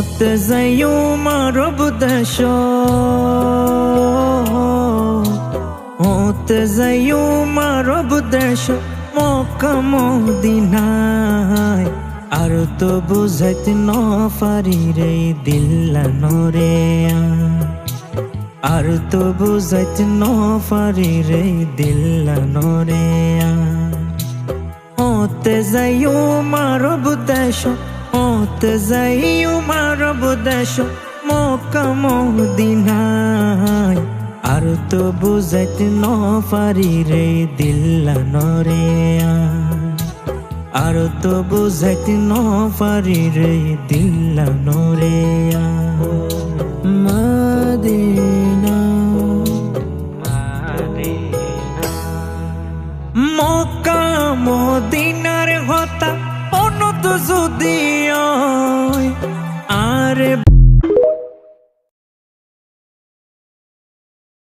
হতে যাইও মারব দেশ, হতে যাইও মারব দেশ মক্কা মদিনায়। আর তো বুঝাইতে ন পারি রে দিল্লানো রে, আর তো বুঝাইতে ন পারি রে দিল্লানো রে। হতে যাইও মারব দেশ, হতে যাইও মারব দেশ মক্কা মদিনায়। আর তো বুঝাইতে ন পারি রে দিল্লানো রে, আর তো বুঝাইতে ন পারি রে দিল্লানো রে। মদিনা মক্কা মদিনার কথা অনত যদি আরে